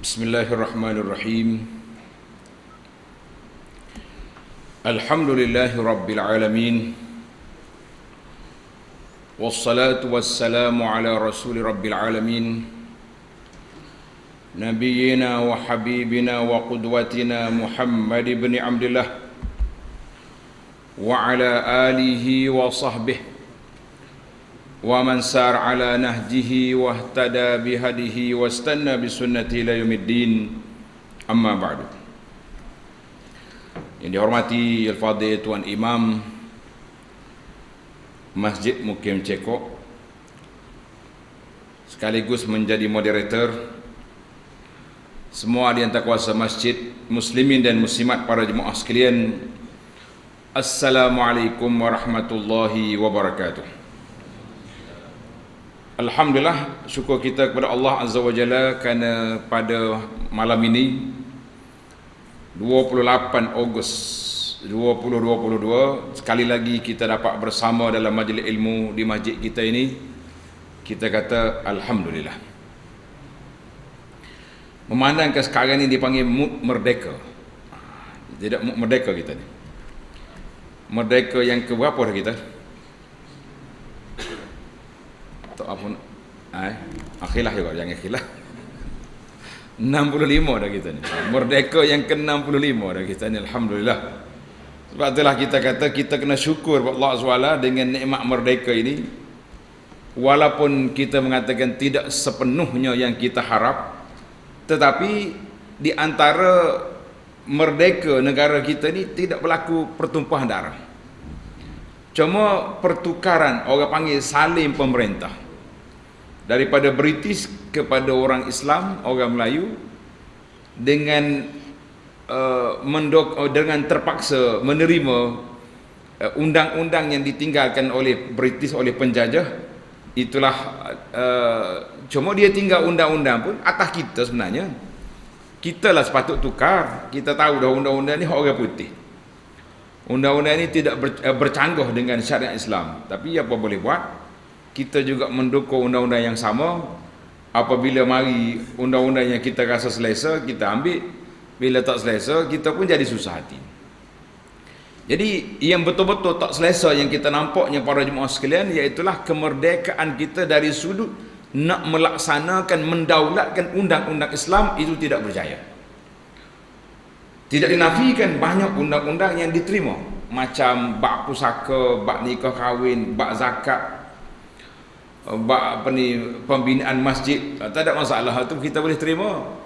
Bismillahirrahmanirrahim. Alhamdulillahi rabbil alamin. Wassalatu wassalamu ala rasuli rabbil alamin. Nabiyyina wa habibina wa qudwatina Muhammad ibn Abdullah wa ala alihi wa sahbihi wa man sar ala nahjihi wa ihtada bihadihi wa istanna bisunnati ila yaumiddin, amma ba'du. Yang dihormati Al-Fadhil Tuan Imam Masjid Mukim Cekok, sekaligus menjadi moderator, semua ahli kuasa masjid, muslimin dan muslimat, para jemaah sekalian, Assalamualaikum warahmatullahi wabarakatuh. Alhamdulillah, syukur kita kepada Allah Azza wa Jalla kerana pada malam ini 28 Ogos 2022 sekali lagi kita dapat bersama dalam majlis ilmu di masjid kita ini. Kita kata Alhamdulillah. Memandangkan sekarang ini dipanggil mood merdeka. Tidak mood merdeka kita ni. Merdeka yang ke berapa dah kita? Tak apa, akhilah juga, jangan akhilah. 65 dah kita ni. Merdeka yang ke-65 dah kita ni, Alhamdulillah. Sebab itulah kita kata kita kena syukur kepada Allah SWT dengan nikmat merdeka ini. Walaupun kita mengatakan tidak sepenuhnya yang kita harap, tetapi di antara merdeka negara kita ni tidak berlaku pertumpahan darah. Cuma pertukaran, orang panggil salin pemerintah, daripada British kepada orang Islam, orang Melayu, dengan dengan terpaksa menerima undang-undang yang ditinggalkan oleh British, oleh penjajah. Itulah cuma dia tinggal undang-undang pun atas kita sebenarnya. Kita lah sepatut tukar. Kita tahu dah undang-undang ni hak orang putih. Undang-undang ini tidak bercanggah dengan syariat Islam. Tapi apa boleh buat? Kita juga mendukung undang-undang yang sama. Apabila mari undang-undang yang kita rasa selesa, kita ambil. Bila tak selesa, kita pun jadi susah hati. Jadi yang betul-betul tak selesa yang kita nampaknya para jemaah sekalian, iaitulah kemerdekaan kita dari sudut nak melaksanakan, mendaulatkan undang-undang Islam itu tidak berjaya. Tidak dinafikan banyak undang-undang yang diterima, macam bab pusaka, bab nikah kahwin, bab zakat, bab pembinaan masjid. Tak ada masalah, itu kita boleh terima.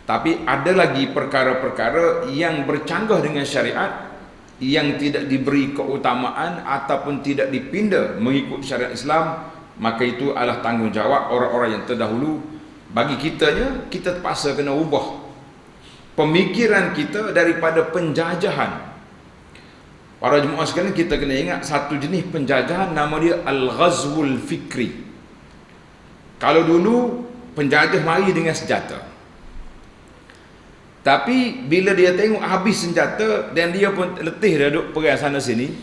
Tapi ada lagi perkara-perkara yang bercanggah dengan syariat, yang tidak diberi keutamaan ataupun tidak dipinda mengikut syariat Islam, maka itu adalah tanggungjawab orang-orang yang terdahulu. Bagi kitanya, kita terpaksa kena ubah pemikiran kita daripada penjajahan. Para jemaah sekalian, kita kena ingat satu jenis penjajahan, nama dia Al-Ghazwul Fikri. Kalau dulu penjajah mari dengan senjata, tapi bila dia tengok habis senjata dan dia pun letih dah duduk perang sana sini,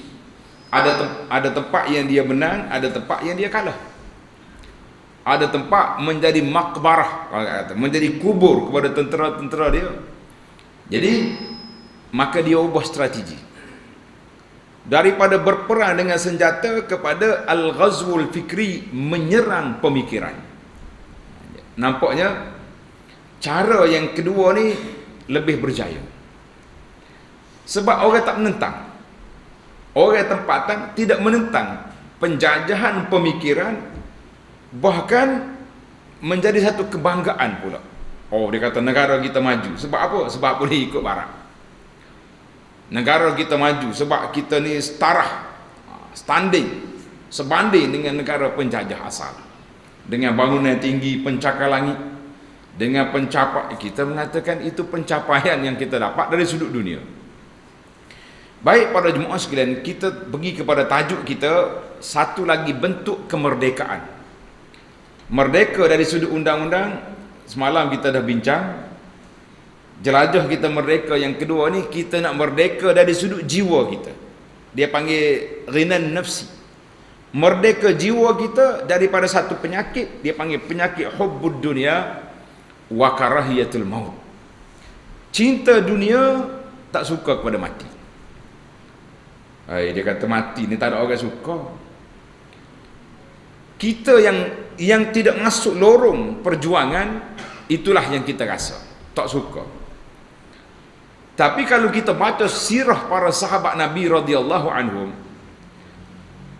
ada tempat yang dia menang, ada tempat yang dia kalah. Ada tempat menjadi makbarah, menjadi kubur kepada tentera-tentera dia. Jadi maka dia ubah strategi daripada berperang dengan senjata kepada Al-Ghazwul Fikri, menyerang pemikiran. Nampaknya cara yang kedua ni lebih berjaya, sebab orang tak menentang, orang tempatan tidak menentang penjajahan pemikiran, bahkan menjadi satu kebanggaan pula. Oh, dia kata negara kita maju. Sebab apa? Sebab boleh ikut barat. Negara kita maju sebab kita ni setara, sebanding dengan negara penjajah asal, dengan bangunan tinggi, pencakar langit, dengan pencapaian. Kita mengatakan itu pencapaian yang kita dapat dari sudut dunia. Baik para jemaah sekalian, kita pergi kepada tajuk kita, satu lagi bentuk kemerdekaan. Merdeka dari sudut undang-undang, semalam kita dah bincang. Jelajah kita merdeka yang kedua ni, kita nak merdeka dari sudut jiwa kita. Dia panggil ghinan nafsi. Merdeka jiwa kita daripada satu penyakit, dia panggil penyakit hubbud dunia, wa karahiyatul maut. Cinta dunia tak suka kepada mati. Dia kata mati ni tak ada orang suka. Kita yang tidak masuk lorong perjuangan, itulah yang kita rasa tak suka. Tapi kalau kita baca sirah para sahabat Nabi radhiyallahu anhum,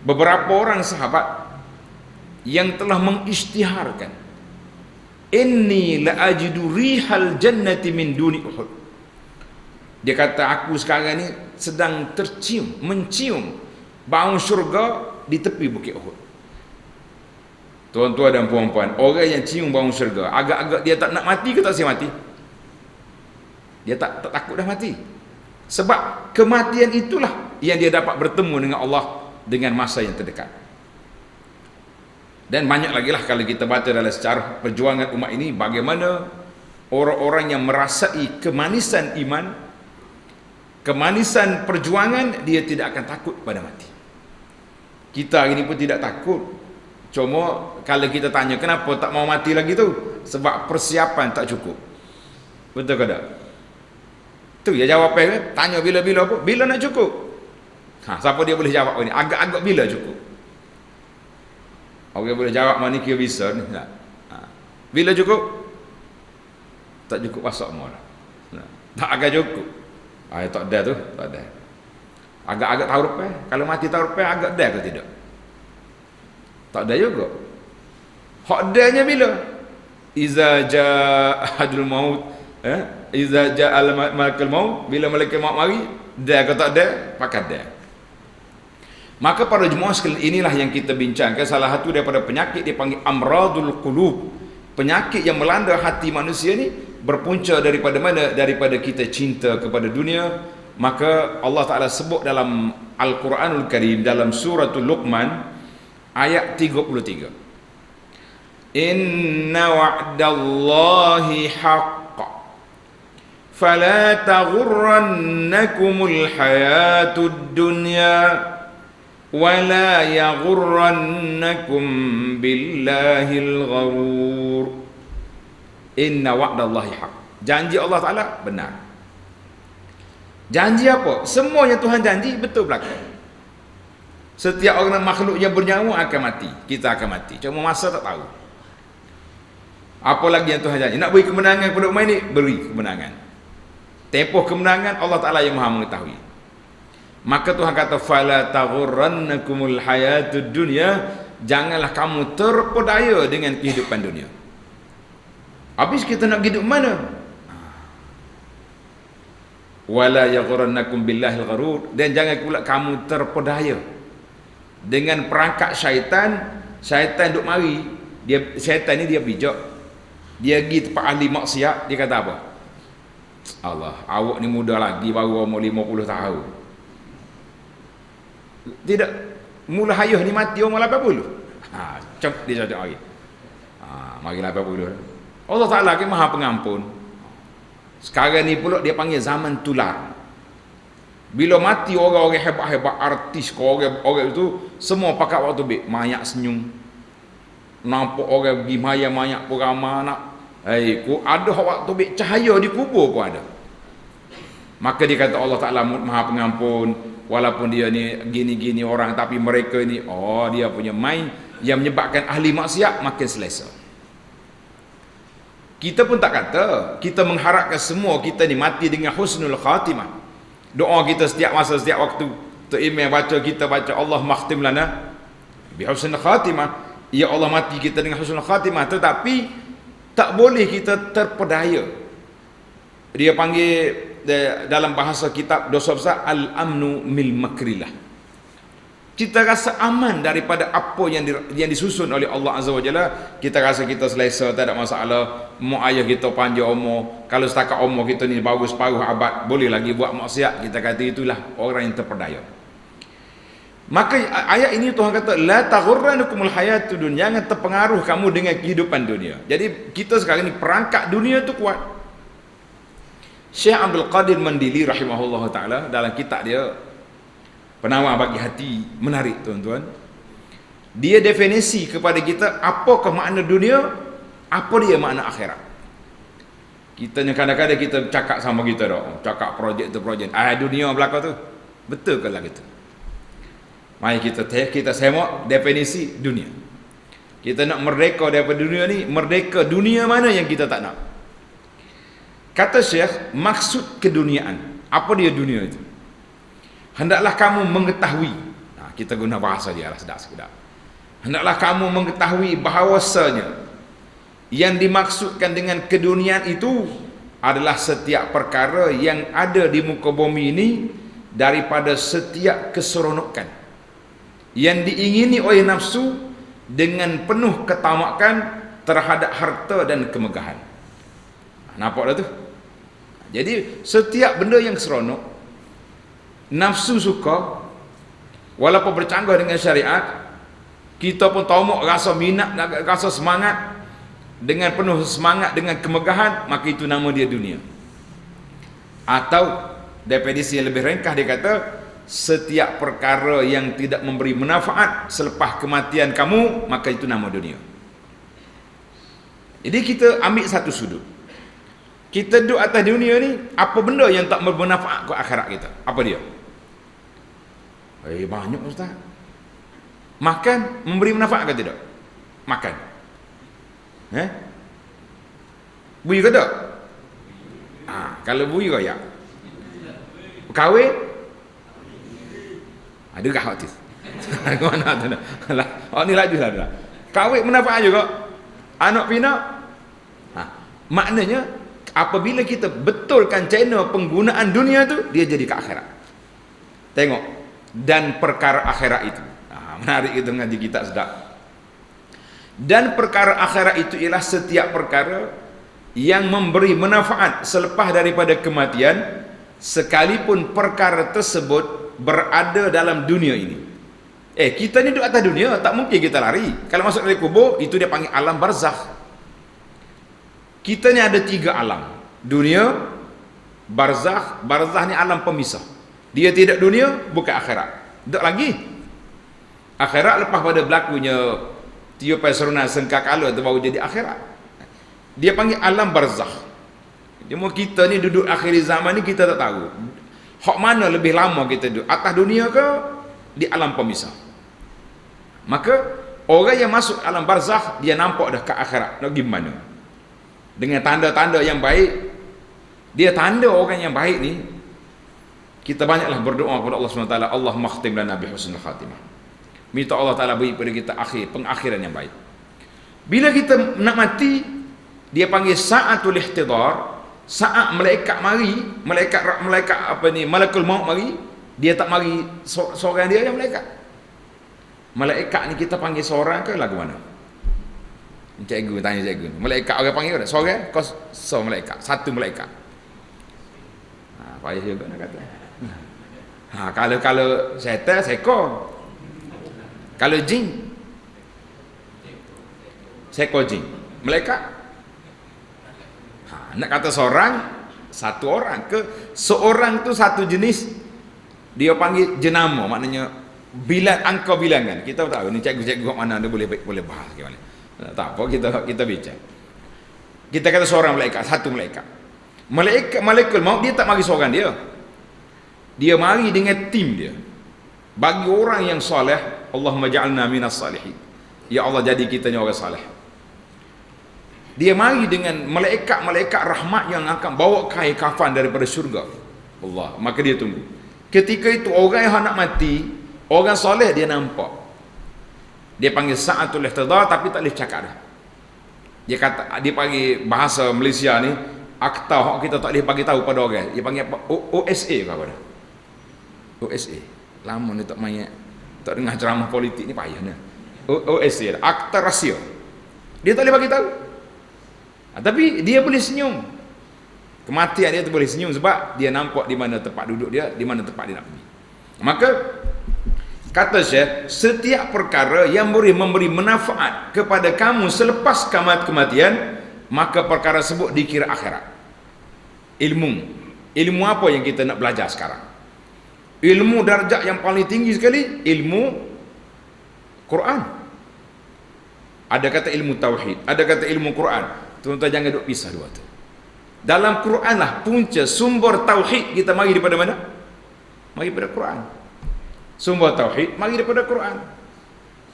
beberapa orang sahabat yang telah mengisytiharkan, inni la ajidu rihal jannati min duni Uhud. Dia kata, aku sekarang ni sedang mencium bau syurga di tepi bukit Uhud. Tuan-tuan dan puan-puan, orang yang cium bau syurga, agak-agak dia tak nak mati ke tak siap mati? Dia tak takut dah mati. Sebab kematian itulah yang dia dapat bertemu dengan Allah dengan masa yang terdekat. Dan banyak lagi lah kalau kita baca dalam sejarah perjuangan umat ini, bagaimana orang-orang yang merasai kemanisan iman, kemanisan perjuangan, dia tidak akan takut pada mati. Kita hari ini pun tidak takut. Cuma kalau kita tanya kenapa tak mau mati lagi tu, sebab persiapan tak cukup. Betul ke tak? Tu ya jawapannya. Tanya bila-bila apa? Bila nak cukup? Siapa dia boleh jawab ni? Agak-agak bila cukup? Orang boleh jawab mana kira bisa ni. Bila cukup? Tak cukup masak semua dah. Tak agak cukup. Tak ada tu, tak ada. Agak-agak tahu lepas. Kalau mati tahu lepas, agak ada ke tidak? Tak ada juga. Hak adanya bila? Iza ja'a ahadul maut, iza ja'al malakul maut, bila malaikat maut mari, dah ke tak ada, pakat dah. Maka para jemaah sekalian, inilah yang kita bincangkan. Salah satu daripada penyakit dipanggil amradul qulub. Penyakit yang melanda hati manusia ni berpunca daripada mana? Daripada kita cinta kepada dunia. Maka Allah Ta'ala sebut dalam Al-Quranul Karim, dalam suratul Luqman ayat 33, inna wa'dallahi haqq fala taghurrannakumul hayatud dunya wala yaghurrannakum billahil gharur. Inna wa'dallahi haqq, janji Allah Ta'ala benar. Janji apa? Semua yang Tuhan janji betul berlaku. Setiap orang makhluk yang bernyawa akan mati. Kita akan mati. Cuma masa tak tahu. Apa lagi yang Tuhan janji? Nak beri kemenangan kepada umat ini, beri kemenangan. Tempoh kemenangan Allah Ta'ala yang maha mengetahui. Maka Tuhan kata, fala taghurrannakumul hayatud dunya, janganlah kamu terpedaya dengan kehidupan dunia. Habis kita nak hidup mana? Wala yaghurrannakum billahil gharur, dan jangan pula kamu terpedaya dengan perangkat syaitan. Syaitan duk mari, syaitan ni dia bijak. Dia pergi tempat ahli maksiat, dia kata apa? Allah, awak ni muda lagi, baru umur 50 tahun. Tidak, mula hayah ni mati umur 80. Cep dia satu hari. Mari 80. Allah Ta'ala ke maha pengampun. Sekarang ni pula dia panggil zaman tular. Bila mati orang-orang hebat-hebat, artis, orang itu semua pakai waktu bik, mayat senyum. Nampak orang pergi mayat-mayat pun ramai nak. Ada waktu bik cahaya di kubur pun ada. Maka dia kata Allah Ta'ala maha pengampun, walaupun dia ni gini-gini orang, tapi mereka ni dia punya main yang menyebabkan ahli maksiat makin selesa. Kita pun tak kata kita mengharapkan semua kita ni mati dengan husnul khatimah. Doa kita setiap masa, setiap waktu. Tok Imam kita baca Allah makhtim lana bi husnul khatimah. Ya Allah, mati kita dengan husnul khatimah. Tetapi tak boleh kita terpedaya. Dia panggil dalam bahasa kitab dosa besar al-amnu mil makrillah. Kita rasa aman daripada apa yang disusun oleh Allah Azza wa Jalla. Kita rasa kita selesa, tak ada masalah. Mak ayah kita panjang umur. Kalau setakat umur kita ni baru separuh abad, boleh lagi buat maksiat. Kita kata itulah orang yang terpedaya. Maka ayat ini Tuhan kata, la taghurrannakumul hayatud dunya, jangan terpengaruh kamu dengan kehidupan dunia. Jadi kita sekarang ni perangkat dunia tu kuat. Syekh Abdul Qadir Mandili rahimahullah ta'ala dalam kitab dia Penawar Bagi Hati, menarik tuan-tuan. Dia definisi kepada kita apakah makna dunia, apa dia makna akhirat. Kita ni kadang-kadang kita cakap sama kita dah, cakap projek tu projek. Dunia belaka tu. Betul ke lah gitu? Mari kita semak definisi dunia. Kita nak merdeka daripada dunia ni, merdeka dunia mana yang kita tak nak? Kata Syekh, maksud keduniaan. Apa dia dunia itu? Hendaklah kamu mengetahui. Kita guna bahasa dia lah sedap-sedap. Hendaklah kamu mengetahui bahawasanya yang dimaksudkan dengan keduniaan itu adalah setiap perkara yang ada di muka bumi ini daripada setiap keseronokan yang diingini oleh nafsu dengan penuh ketamakan terhadap harta dan kemegahan. Nampak dah tu? Jadi setiap benda yang seronok, nafsu suka, walaupun bercanggah dengan syariat, kita pun tamak, rasa minat, rasa semangat, dengan penuh semangat, dengan kemegahan, maka itu nama dia dunia. Atau definisi yang lebih ringkas dia kata, setiap perkara yang tidak memberi manfaat selepas kematian kamu, maka itu nama dunia. Jadi kita ambil satu sudut, kita duduk atas dunia ni, apa benda yang tak bermanfaat ke akhirat kita? Apa dia? Banyak Ustaz. Makan memberi manfaat ke tidak? Makan. Bui ke tak? Kalau bui royak. Kahwin? Ada kah hati? Mana tu nak? Ni laju lah. Kahwin manfaat juga. Anak pinak. Maknanya apabila kita betulkan channel penggunaan dunia tu, dia jadi ke akhirat. Tengok, dan perkara akhirat itu. Menarik kita ngaji kitab sedap. Dan perkara akhirat itu ialah setiap perkara yang memberi manfaat selepas daripada kematian, sekalipun perkara tersebut berada dalam dunia ini. Kita ni duduk atas dunia, tak mungkin kita lari. Kalau masuk dari kubur, itu dia panggil alam barzakh. Kita ni ada 3 alam. Dunia, barzakh. Barzakh ni alam pemisah. Dia tidak dunia, bukan akhirat. Tak lagi. Akhirat lepas pada berlakunya tiupan serunan sengkakala tu baru jadi akhirat. Dia panggil alam barzakh. Cuma kita ni duduk akhir zaman ni kita tak tahu hak mana lebih lama kita duduk, atas dunia ke di alam pemisah. Maka orang yang masuk alam barzakh, dia nampak dah ke akhirat nak gimana, dengan tanda-tanda yang baik. Dia tanda orang yang baik ni, kita banyaklah berdoa kepada Allah SWT, Allah makhtim lana bi husnul khatimah. Minta Allah Ta'ala beri kepada kita pengakhiran yang baik. Bila kita nak mati, dia panggil sa'atul ihtidar. Saat malaikat mari, malakul maut mari, dia tak mari seorang dia yang malaikat. Malaikat ni kita panggil seorang ke lagu mana? Cikgu tanya cikgu. Malaikat orang panggil ke seorang? Kau malaikat, satu malaikat. Payah juga nak kata. Kalau setan, seekor. Kalau jin, seekor jin. Malaikat, nak kata seorang, satu orang ke seorang tu satu jenis, dia panggil jenama, maknanya angka bilangan. Kita tahu ni cikgu-cikgu kat mana dia boleh bahas ke mana. Tak apa, kita bincang. Kita kata seorang malaikat, satu malaikat. Malaikat maut dia tak mari seorang dia. Dia mari dengan tim dia. Bagi orang yang soleh, Allahumma ja'alna minas salihin. Ya Allah, jadi kita ni orang soleh. Dia mari dengan malaikat-malaikat rahmat yang akan bawa kain kafan daripada syurga. Allah, maka dia tunggu. Ketika itu orang yang nak mati, orang soleh dia nampak. Dia panggil sa'atul ihtidar, tapi tak boleh cakap dah. Dia panggil bahasa Malaysia ni, akta hak kita tak boleh bagi tahu pada orang. Dia panggil apa? OSA ke apa dah? OSA. Lama ni tak main, tak dengar ceramah politik ni payah ni. OSA, akta rahsia. Dia tak boleh bagi tahu. Tapi dia boleh senyum. Kematian dia tu boleh senyum sebab dia nampak di mana tempat duduk dia, di mana tempat dia nak pergi. Maka kata Syekh, setiap perkara yang memberi manfaat kepada kamu selepas kematian, maka perkara tersebut dikira akhirat. Ilmu apa yang kita nak belajar sekarang? Ilmu darjat yang paling tinggi sekali, ilmu Quran. Ada kata ilmu tauhid, ada kata ilmu Quran. Tuan-tuan jangan duk pisah dua tu. Dalam Quran lah punca sumber tauhid kita mari daripada mana? Mari daripada Quran. Sumber tauhid mari daripada Quran.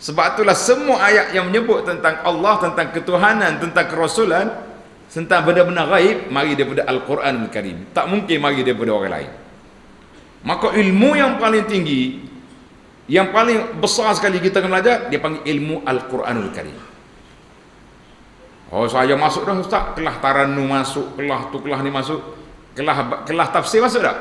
Sebab itulah semua ayat yang menyebut tentang Allah, tentang ketuhanan, tentang kerasulan, tentang benda-benda gaib, mari daripada Al-Quranul Karim. Tak mungkin mari daripada orang lain. Maka ilmu yang paling tinggi, yang paling besar sekali kita akan belajar, dia panggil ilmu Al-Quranul Karim. Oh, saya masuk dah Ustaz, kelas Taranu masuk, kelas tu kelas ni masuk, kelas tafsir masuk tak?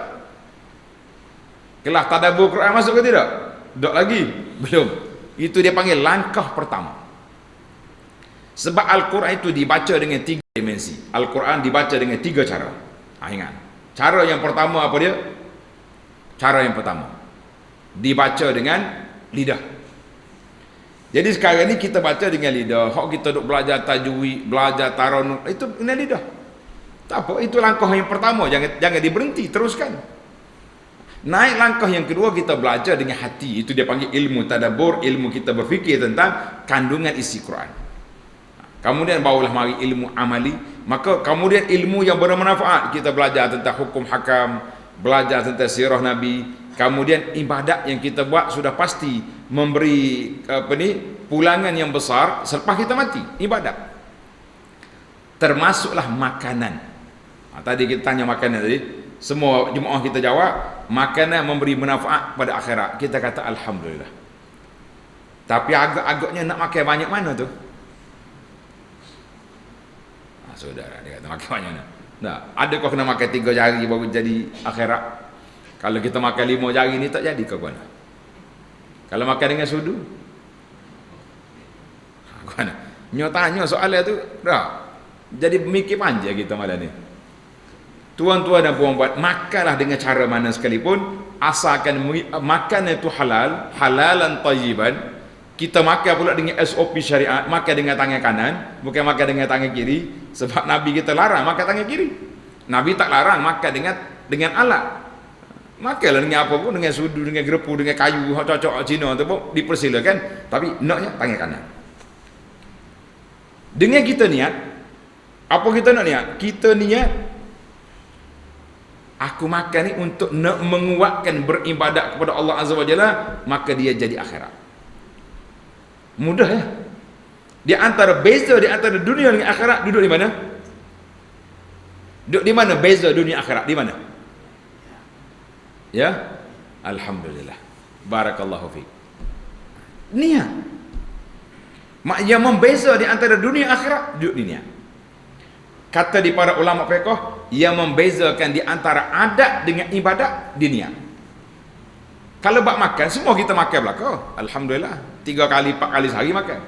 Kelas tadabbur Quran masuk ke tidak? Tak lagi? Belum. Itu dia panggil langkah pertama. Sebab Al-Quran itu dibaca dengan 3 dimensi. Al-Quran dibaca dengan 3 cara. Ingat. Cara yang pertama apa dia? Cara yang pertama dibaca dengan lidah. Jadi sekarang ni kita baca dengan lidah. Hak kita duk belajar tajwid, belajar taranum, itu dengan lidah. Tak apa, itu langkah yang pertama. Jangan diberhenti, teruskan. Naik langkah yang kedua, kita belajar dengan hati. Itu dia panggil ilmu tadabbur, ilmu kita berfikir tentang kandungan isi Quran. Kemudian barulah mari ilmu amali. Maka kemudian ilmu yang bermanfaat, kita belajar tentang hukum hakam, belajar tentang sirah Nabi. Kemudian ibadat yang kita buat sudah pasti memberi pulangan yang besar selepas kita mati. Ibadat termasuklah makanan. Tadi kita tanya makanan tadi, semua jemaah kita jawab makanan memberi manfaat pada akhirat. Kita kata alhamdulillah. Tapi agak-agaknya nak makan banyak mana tu? Saudara, dia kata makan banyak mana? Tak, adakah kena makan 3 jari baru jadi akhirat? Kalau kita makan 5 jari ni tak jadi ke mana? Kalau makan dengan sudu? Mana? Nyo tanya soalan tu, dah. Jadi mikir panjang kita malam ni. Tuan-tuan dan puan-puan, makanlah dengan cara mana sekalipun, asalkan makan itu halal, halalan tayyiban. Kita makan pula dengan SOP syariat, makan dengan tangan kanan, bukan makan dengan tangan kiri. Sebab Nabi kita larang makan tangan kiri. Nabi tak larang makan dengan alat. Makanlah dengan apa pun, dengan sudu, dengan gerepu, dengan kayu, cocok Cina tu pun dipersilakan, tapi naknya tangan kanan. Dengan kita niat, apa kita nak niat? Kita niat, aku makan ni untuk nak menguatkan beribadat kepada Allah Azza wa Jalla, maka dia jadi akhirat. Mudah ya. Di antara beza di antara dunia dengan akhirat duduk di mana? Duduk di mana beza dunia akhirat? Di mana? Ya? Alhamdulillah. Barakallahu fiik. Niat. Yang membeza di antara dunia akhirat duduk di niat. Kata di para ulama fiqh, yang membezakan di antara adat dengan ibadat di niat. Kalau bab makan, semua kita makan belaka. Alhamdulillah. 3 kali, 4 kali sehari makan.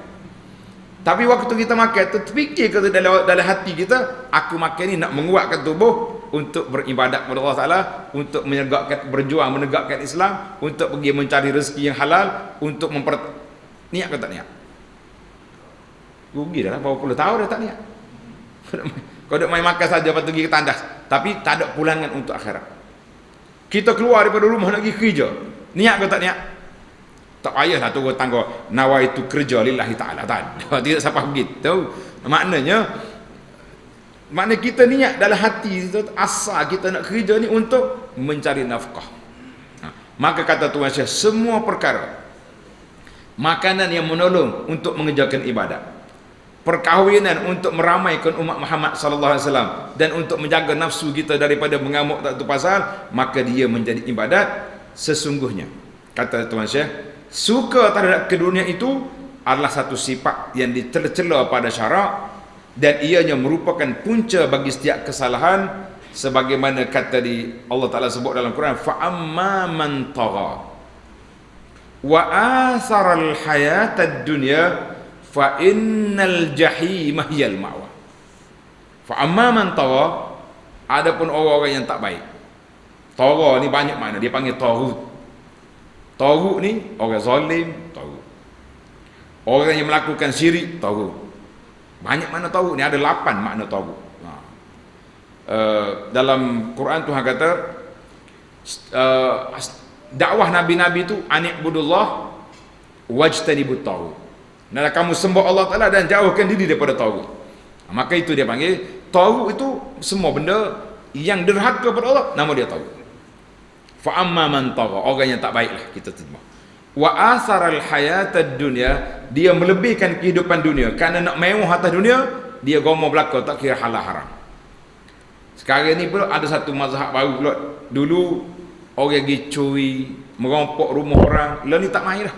Tapi waktu kita makan tu, terfikir ke dalam hati kita, aku makan ni nak menguatkan tubuh untuk beribadat kepada Allah Ta'ala, untuk berjuang menegakkan Islam, untuk pergi mencari rezeki yang halal, untuk niat ke tak niat? Rugi dah lah, berapa puluh tahun dah tak niat. Kau duk main makan saja, lepas tu pergi ke tandas, tapi tak ada pulangan untuk akhirat. Kita keluar daripada rumah nak pergi kerja, niat ke tak niat? Tak payahlah turun tangga nawaitu kerja lillahi ta'ala, tak. Tidak siapa begitu. Maknanya kita niat dalam hati asal kita nak kerja ni untuk mencari nafkah. Maka kata Tuan Syekh, semua perkara makanan yang menolong untuk mengerjakan ibadat, perkahwinan untuk meramaikan umat Muhammad sallallahu alaihi wasallam, dan untuk menjaga nafsu kita daripada mengamuk tak tu pasal, maka dia menjadi ibadat sesungguhnya. Kata Tuan Syekh, suka terhadap kedunia itu adalah satu sifat yang ditercela pada syarak, dan ianya merupakan punca bagi setiap kesalahan, sebagaimana kata di Allah Ta'ala sebut dalam Quran, fa'amma man tagha wa atharal hayatad dunya fa innal jahima hiyal ma'wa. Fa'amma man tagha, adapun orang-orang yang tak baik. Tagha ni banyak makna, dia panggil taghut. Taghut ni orang zalim, taghut. Orang yang melakukan syirik, taghut. Banyak makna taghut ni, ada 8 makna taghut. Dalam Quran Tuhan kata, dakwah nabi-nabi tu ani'budullah wajtanibut taghut. Nah, kamu sembah Allah Ta'ala dan jauhkan diri daripada taghut. Maka itu dia panggil taghut itu semua benda yang derhaka kepada Allah, nama dia taghut. Fa amma man tagha, orang yang tak baiklah kita terima. Wa atharal hayatad dunya, dia melebihkan kehidupan dunia kerana nak mewah atas dunia, dia gomo belaka tak kira halal haram. Sekarang ni pula ada satu mazhab baru pula. Dulu orang pergi curi, merompok rumah orang, lah ni tak main dah.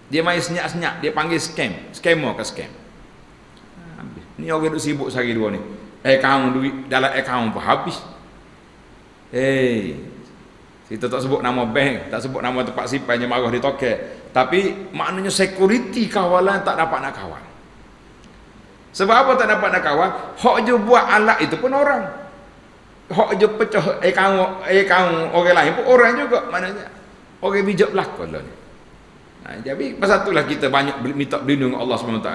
Dia main senyap-senyap, dia panggil scam, scammer ke scam. Ni orang duk sibuk sehari dua ni. Akaun duit dalam akaun pun habis. Kita tak sebut nama bank, tak sebut nama tempat simpan yang marah ditokek. Tapi maknanya security kawalan tak dapat nak kawal. Sebab apa tak dapat nak kawal? Hak je buat alat itu pun orang. Hak je pecah akaun orang lain pun orang juga. Maknanya orang bijak belakang lah ni. Jadi pasal itulah kita banyak minta berlindung Allah SWT.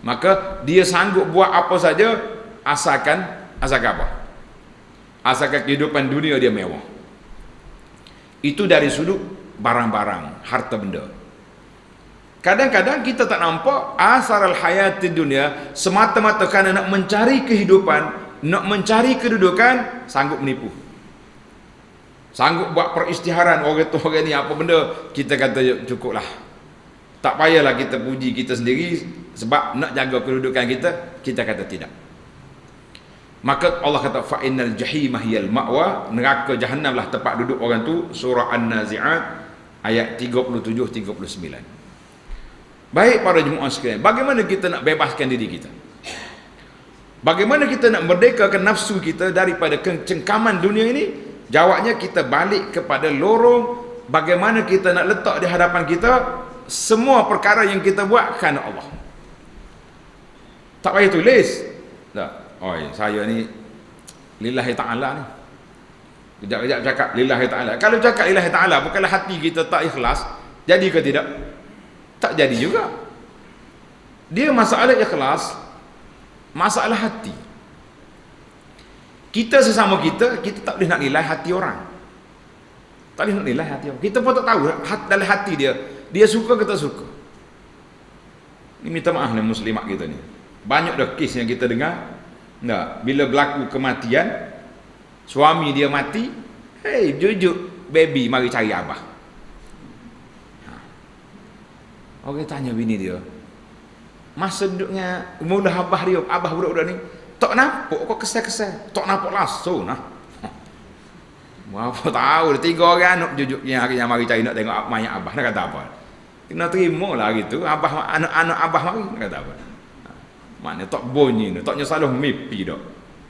Maka dia sanggup buat apa saja asalkan apa? Asalkan kehidupan dunia dia mewah. Itu dari sudut barang-barang, harta benda. Kadang-kadang kita tak nampak asaral hayatid dunia semata-mata kerana nak mencari kehidupan, nak mencari kedudukan, sanggup menipu. Sanggup buat peristiharan orang tu orang ni apa benda, kita kata cukuplah. Tak payahlah kita puji kita sendiri sebab nak jaga kedudukan kita, kita kata tidak. Maka Allah kata fa innal jahimah hiyal ma'wa, neraka jahanamlah tempat duduk orang tu. Surah An-Nazi'at ayat 37 39. Baik para jemaah sekalian, bagaimana kita nak bebaskan diri kita? Bagaimana kita nak merdekakan nafsu kita daripada cengkaman dunia ini? Jawabnya kita balik kepada lorong bagaimana kita nak letak di hadapan kita semua perkara yang kita buat kerana Allah. Tak payah tulis. Tak. Saya ni lillahi ta'ala ni. Kejap-kejap cakap lillahi ta'ala. Kalau cakap lillahi ta'ala bukanlah hati kita tak ikhlas, jadi ke tidak? Tak jadi juga. Dia masalah ikhlas, masalah hati. Kita sesama kita tak boleh nak nilai hati orang. Tak boleh nak nilai hati orang. Kita pun tak tahu dalam hati dia suka ke tak suka. Ni minta maaf ni muslimat kita ni. Banyak dah kes yang kita dengar. Bila berlaku kematian, suami dia mati, jujuk baby mari cari abah. Orang tanya bini dia, masa duduknya mula abah budak-budak ni tak nampak kok kesal-kesal, tak nampak langsung nah. Apa tahu dia 3 orang anak jujuk yang hari yang mari cari nak tengok mayat abah, nak kata apa? Kena terima lah gitu, abah anak abah mari, nak kata apa? Mana tak bunyi, tak nyesalah mimpi dak.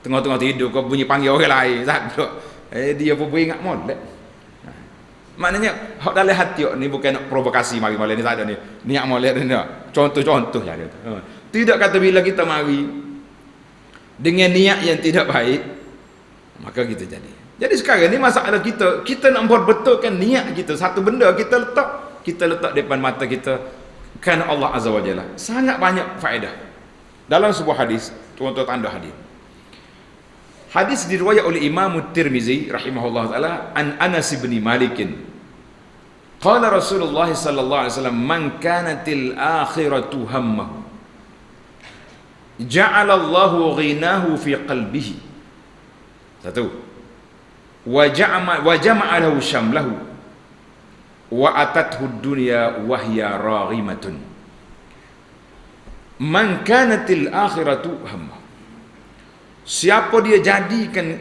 Tengah-tengah tidur kau bunyi panggil orang lain, tak dak. Dia pun ingat molek. Maknanya hak dalam hati ni bukan nak provokasi mari molek ni tak ada ni. Niat molek ni tak. Contoh-contoh ya dia. Tidak kata bila kita mari dengan niat yang tidak baik, maka kita jadi. Jadi sekarang ni masalah kita nak betulkan niat kita. Satu benda kita letak depan mata kita kerana Allah Azza wa Jalla. Sangat banyak faedah. Dalam sebuah hadis, tuan-tuan tanda hadis. Hadis diriwayat oleh Imam Tirmizi rahimahullah taala an Anas bin Malik. Qala Rasulullah sallallahu alaihi wasallam, "Man kanatil akhiratu hammahu, ja'ala Allahu ghinahu fi qalbihi." Satu. Wa jama'a lahu syamlahu wa atathu ad-dunya wa hiya raghimatun. Man kanatil akhiratu hamma, siapa dia jadikan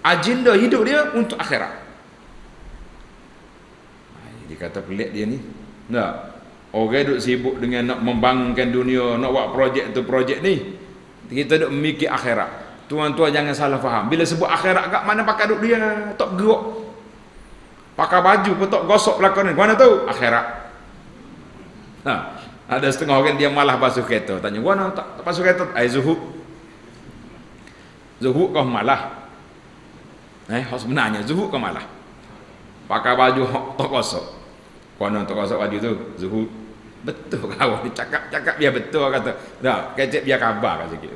agenda hidup dia untuk akhirat. Dia kata pelik dia ni. Tak. Orang duk sibuk dengan nak membangunkan dunia, nak buat projek tu projek ni. Kita duk memikir akhirat. Tuan-tuan jangan salah faham. Bila sebut akhirat kat mana pakai duk dia, tak gerak. Pakai baju pun tak gosok belakang ni. Mana tahu akhirat. Ada setengah orang dia malah basuh kereta. Tanya, gua nak tak basuh kereta? Zuhud. Zuhud kau malah. Sebenarnya zuhud kau malah. Pakai baju tak gosok. Gua nak tak gosok baju tu, zuhud. Betul kau cakap biar betul kata. Dah, kecek biar khabar sikit.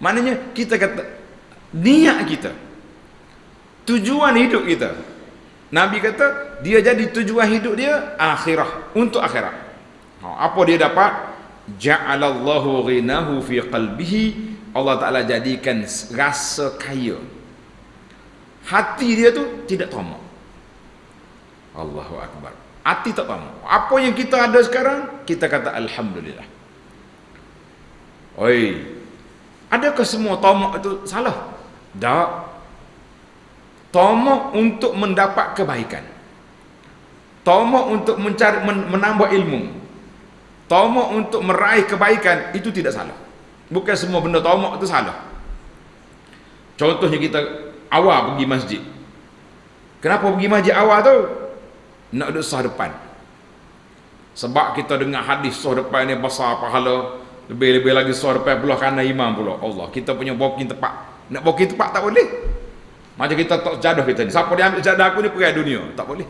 Maknanya kita kata niat kita. Tujuan hidup kita. Nabi kata dia jadi tujuan hidup dia akhirah, untuk akhirat. Apa dia dapat? Ja'alallahu ghinahu fi qalbihi, Allah Ta'ala jadikan rasa kaya. Hati dia tu tidak tamak. Allahu Akbar. Hati tak tamak. Apa yang kita ada sekarang, kita kata Alhamdulillah. Oi, adakah semua tamak itu salah? Tak. Tamak untuk mendapat kebaikan. Tamak untuk mencari menambah ilmu. Tamak untuk meraih kebaikan, itu tidak salah. Bukan semua benda tamak itu salah. Contohnya kita awal pergi masjid. Kenapa pergi masjid awal tu? Nak duduk sah depan. Sebab kita dengar hadis sah depan ni besar pahala. Lebih-lebih lagi sah depan belah kanan imam pula. Allah, kita punya walking tepat. Nak walking tepat tak boleh. Macam kita tak sejadah kita ni. Siapa dia ambil sejadah aku ni pergi dunia. Tak boleh.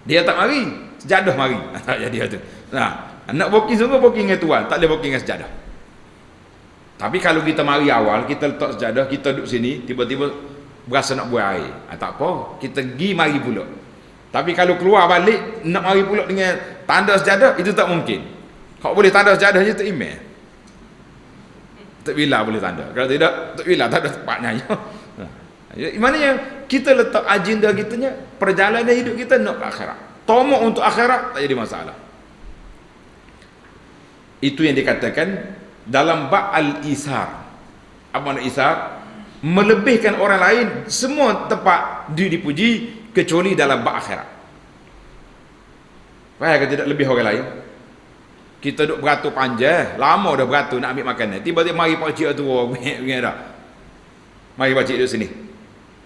Dia tak mari, sejadah mari. Tak jadi tu. Nah, nak walking sungguh walking dengan tuan, tak boleh walking dengan sejadah. Tapi kalau kita mari awal, kita letak sejadah, kita duduk sini, tiba-tiba berasa nak buang air. Tak apa, kita pergi mari pula. Tapi kalau keluar balik, nak mari pula dengan tanda sejadah, itu tak mungkin. Kalau boleh tanda sejadah je, tak email. Tak bila boleh tanda. Kalau tidak, tak bila, tak ada tempatnya. Maknanya, kita letak agenda kitanya, perjalanan hidup kita nak ke akhirat. Tamak untuk akhirat, tak jadi masalah. Itu yang dikatakan dalam bab al-isar. Apa makna isar? Melebihkan orang lain, semua tempat dipuji kecuali dalam bab akhirat. Faham ke tidak lebih orang lain? Kita duduk beratur panjang, lama dah beratur nak ambil makanan. Tiba-tiba mari pak cik tu begini dah. Mari pak cik duduk sini.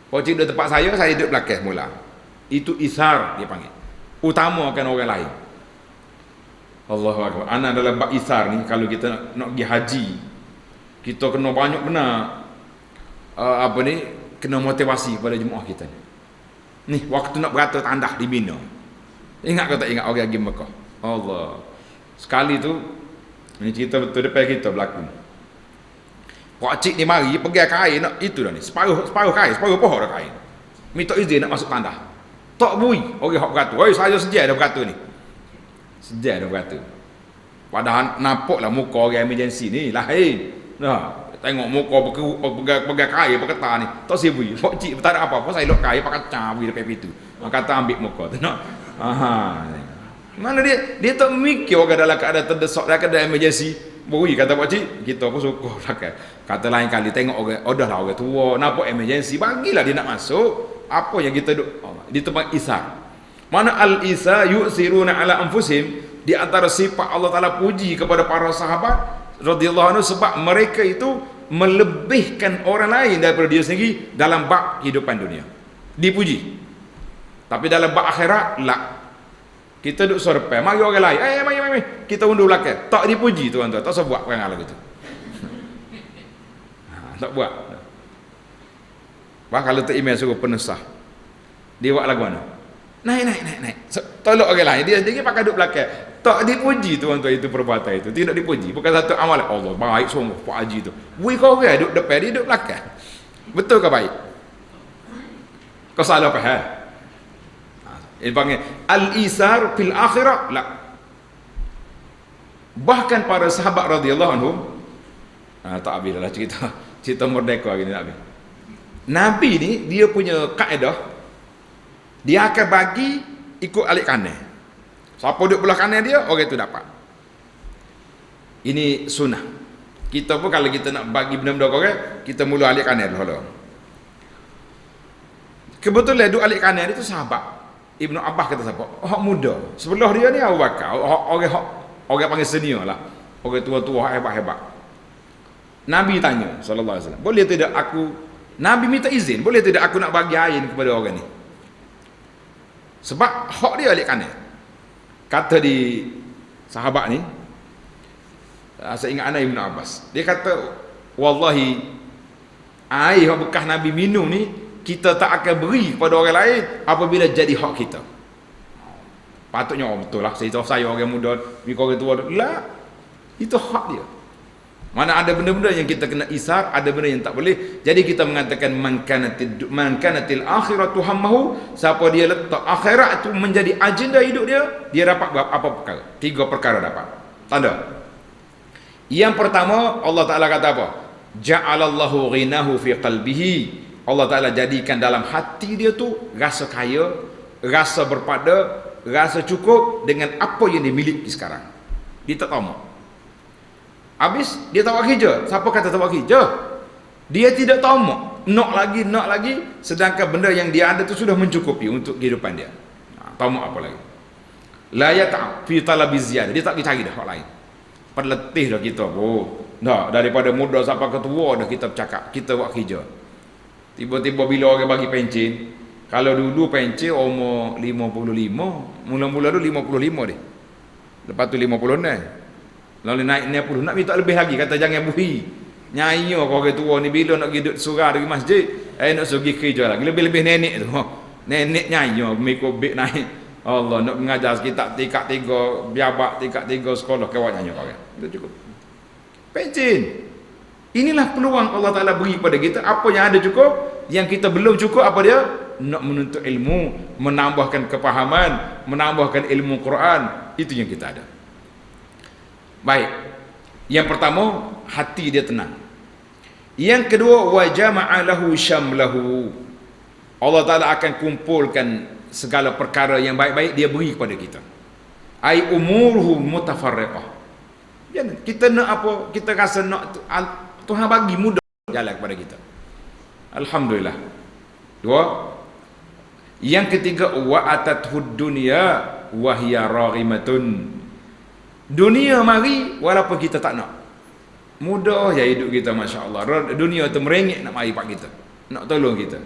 Pak cik duduk tempat saya duduk belakang mula. Itu isar dia panggil. Utamakan orang lain. Allahu Akbar. Anak dalam bab isar ni, kalau kita nak pergi haji, kita kena banyak benar kena motivasi pada jemaah kita ni. Waktu nak beratur tandah di Mina. Ingat ke tak ingat orang pergi Mekah? Allah. Sekali tu, ni cerita betul depan kita berlaku. Pak cik ni mari pergi kain nak itu dah ni. Separuh kain, separuh pohon dah kain. Minta izin nak masuk tandah. Tak bui orang hak beratur. Oi, saya sejak dah beratur ni. Sejak dah beratur. Padahal nampaklah muka orang emergency ni lain. Nah, tengok muka pegang kain berkata ni. Tak sibui. Pak cik tak ada apa-apa, saya lok kain pakai cabui dekat pintu. Kata ambil muka tu nak. Aha. Mana dia tak mikir orang dalam keadaan terdesak, dalam keadaan emergency. Bui kata pak cik, kita pun syukur belakang. Kata lain kali tengok orang, dah orang tua, nampak emergency, bagilah dia nak masuk. Apa yang kita duduk di tempat isar. Mana al-isa yu'siruna ala anfusihim, di antara sifat Allah Taala puji kepada para sahabat radhiyallahu anhu sebab mereka itu melebihkan orang lain daripada dia sendiri dalam bab kehidupan dunia. Dipuji. Tapi dalam bab akhirat la. Kita duduk sorpai, mari orang lain. Mari. Kita undur belakang. Tak dipuji tuan-tuan, tak usah buat perangai lagu tu. Tak buat. Bah kalau tak email suruh penusah. Dia buat lagu mana? Naik. Tolak orang lain, dia sendiri pakai duduk belakang. Tak dipuji tuan-tuan itu perbuatan itu. Tidak dipuji. Bukan satu amal. Allah baik sungguh Pak Haji tu. Wui kau orang duduk depan, dia duduk belakang. Betul ke baik? Kau salah faham? Dia panggil al-isar fil akhirah la. Bahkan para sahabat radhiyallahu anhum tak habis lah cerita merdeka gini nak habis. Nabi ni dia punya kaedah, dia akan bagi ikut alik kanan. Siapa duduk belah kanan dia, orang itu dapat. Ini sunnah. Kita pun kalau kita nak bagi benda-benda ke orang, kita mula alik kanan dulu. Kebetulan duduk alik kanan itu sahabat. Ibnu Abbas kata siapa? Hak muda. Sebelah dia ni Abu Bakar. Orang panggil senior lah. Orang tua-tua hebat-hebat. Nabi tanya sallallahu alaihi wasallam, boleh tidak aku, Nabi minta izin, boleh tidak aku nak bagi air kepada orang ni? Sebab hak dia alik kanan. Kata di sahabat ni, saya ingat anak Ibnu Abbas. Dia kata, wallahi air yang bekas Nabi minum ni kita tak akan beri kepada orang lain apabila jadi hak kita. Patutnya betul lah. Saya orang muda, mikir orang tua. Lah, itu hak dia. Mana ada benda-benda yang kita kena isar, ada benda yang tak boleh. Jadi kita mengatakan man kanatil akhiratu hammahu, siapa dia letak akhirat itu menjadi agenda hidup dia dapat apa perkara? 3 perkara dapat. Tanda. Yang pertama, Allah Taala kata apa? ja'alallahu ghinahu fi qalbihi. Allah Ta'ala jadikan dalam hati dia tu rasa kaya, rasa berpada, rasa cukup dengan apa yang dia miliki sekarang. Dia tak tamak. Habis dia tak buat kerja. Siapa kata tak buat kerja? Dia tidak tamak, nak lagi, sedangkan benda yang dia ada tu sudah mencukupi untuk kehidupan dia. Tamak apa lagi? La yata'ab fi talabi ziyadah. Dia tak pergi cari dah hak lain. Letih dah kita. Dah daripada muda sampai ke tua dah kita bercakap, kita buat kerja. Tiba-tiba bila orang bagi pencen, kalau dulu pencen umur 55, mula-mula dulu 55 dia. Lepas tu 50 dah. Lalu naik 60, nak minta lebih lagi, kata jangan buhi. Nyai kau orang tua ni bila nak pergi duduk surau di masjid, nak pergi kerja lagi. Lebih-lebih nenek tu. Nenek nyai mengikut beg naik. Allah nak mengajar kita tingkat 3, biabak tingkat 3 sekolah kawannya kau kan. Itu cukup. Pencen. Inilah peluang Allah Ta'ala beri pada kita. Apa yang ada cukup, yang kita belum cukup apa dia? Nak menuntut ilmu, menambahkan kepahaman, menambahkan ilmu Quran. Itu yang kita ada. Baik. Yang pertama, hati dia tenang. Yang kedua, wa jama'a lahu syamlahu. Allah Ta'ala akan kumpulkan segala perkara yang baik-baik dia beri kepada kita. Ai umuruhu mutafarriqah. Kita nak apa, kita rasa nak Tuhan bagi mudah jalan kepada kita. Alhamdulillah. 2. Yang ketiga, wa atathud dunya wa hiya raghimatun. Dunia mari walaupun kita tak nak. Mudah ya hidup kita, masya-Allah. Dunia tu merengek nak mari pak kita, nak tolong kita.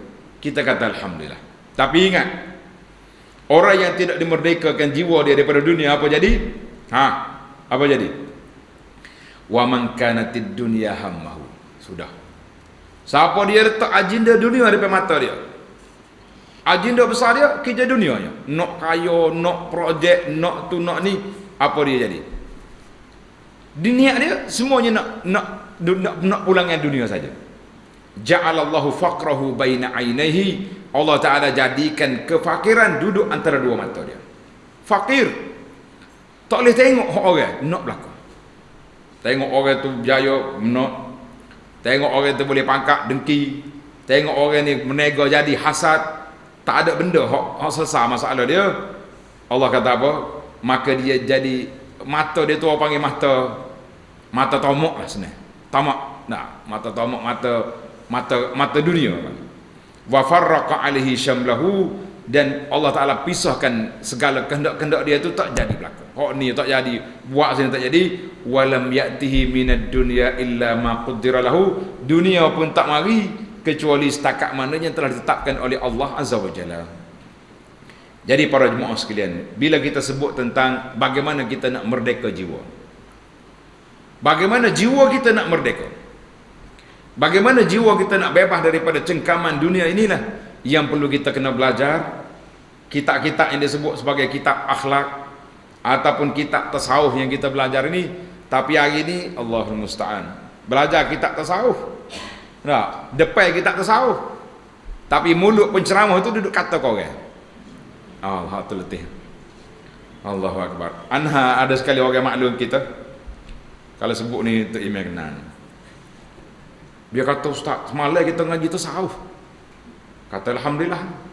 Kita kata alhamdulillah. Tapi ingat, orang yang tidak dimerdekakan jiwa dia daripada dunia, apa jadi? Apa jadi? Wa man kanatid dunya hammahu. Sudah. Siapa dia letak agenda dunia depan mata dia, agenda besar dia kerja dunianya, nak kaya, nak projek, nak tu, nak ni, apa dia jadi? Niat dia semuanya nak pulangkan dunia saja. Ja'alallahu faqrahu baina ainaihi. Allah Ta'ala jadikan kefakiran duduk antara dua mata dia. Fakir. Tak boleh tengok orang nak belaka. Tengok orang tu berjaya, nak. Tengok orang tu boleh pangkat, dengki. Tengok orang ni menega jadi, hasad. Tak ada benda hak selesai masalah dia. Allah kata apa? Maka dia jadi, mata dia tu orang panggil mata tamak lah sebenarnya. Tamak. Nah, mata tamak, mata dunia. Wa farraqa alaihi syamlahu, dan Allah Ta'ala pisahkan segala kehendak-kehendak dia tu tak jadi belaka. Hak ni tak jadi, buat sini tak jadi. Walam ya'tihi minad dunya illa ma qaddara lahu. Dunia pun tak mari kecuali setakat mana yang telah ditetapkan oleh Allah Azza wa Jalla. Jadi para jemaah sekalian, bila kita sebut tentang bagaimana kita nak merdeka jiwa, bagaimana jiwa kita nak merdeka, bagaimana jiwa kita nak bebas daripada cengkaman dunia, inilah yang perlu kita kena belajar. Kitab-kitab yang disebut sebagai kitab akhlak ataupun kitab tasawuf yang kita belajar ini. Tapi hari ini Allahul Musta'an, belajar kitab tasawuf, nah, depan kitab tasawuf, tapi mulut penceramah itu duduk kata kau orang. Allah tu letih. Allahu Akbar. Anha, ada sekali orang maklum kita, kalau sebut ni Tok Imam Kenan, dia kata, Ustaz, semalam kita ngaji tasawuf. Kata alhamdulillah.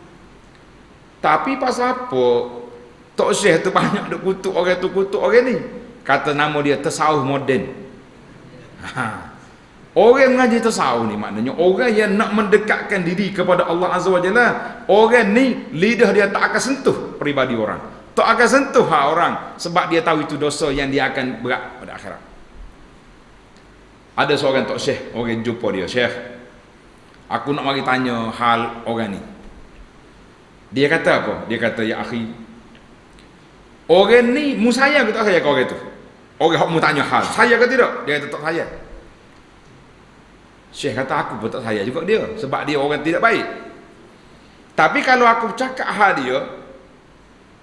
Tapi pasal apa Tok Syekh tu banyak duk kutuk orang tu, kutuk orang ni? Kata nama dia tasawuf moden. Orang mengaji tasawuf ni maknanya orang yang nak mendekatkan diri kepada Allah Azza wa Jalla. Orang ni lidah dia tak akan sentuh peribadi orang, tak akan sentuh hak orang, sebab dia tahu itu dosa yang dia akan berat pada akhirat. Ada seorang Tok Syekh, orang jumpa dia, Syekh, aku nak mari tanya hal orang ni. Dia kata apa? Dia kata, ya akhi, orang ni mu sayang ke tak sayang ke orang tu? Orang hak mu tanya hal, saya ke tidak? Dia kata tak saya. Syekh kata, aku pun tak saya juga dia, sebab dia orang tidak baik. Tapi kalau aku cakap hal dia,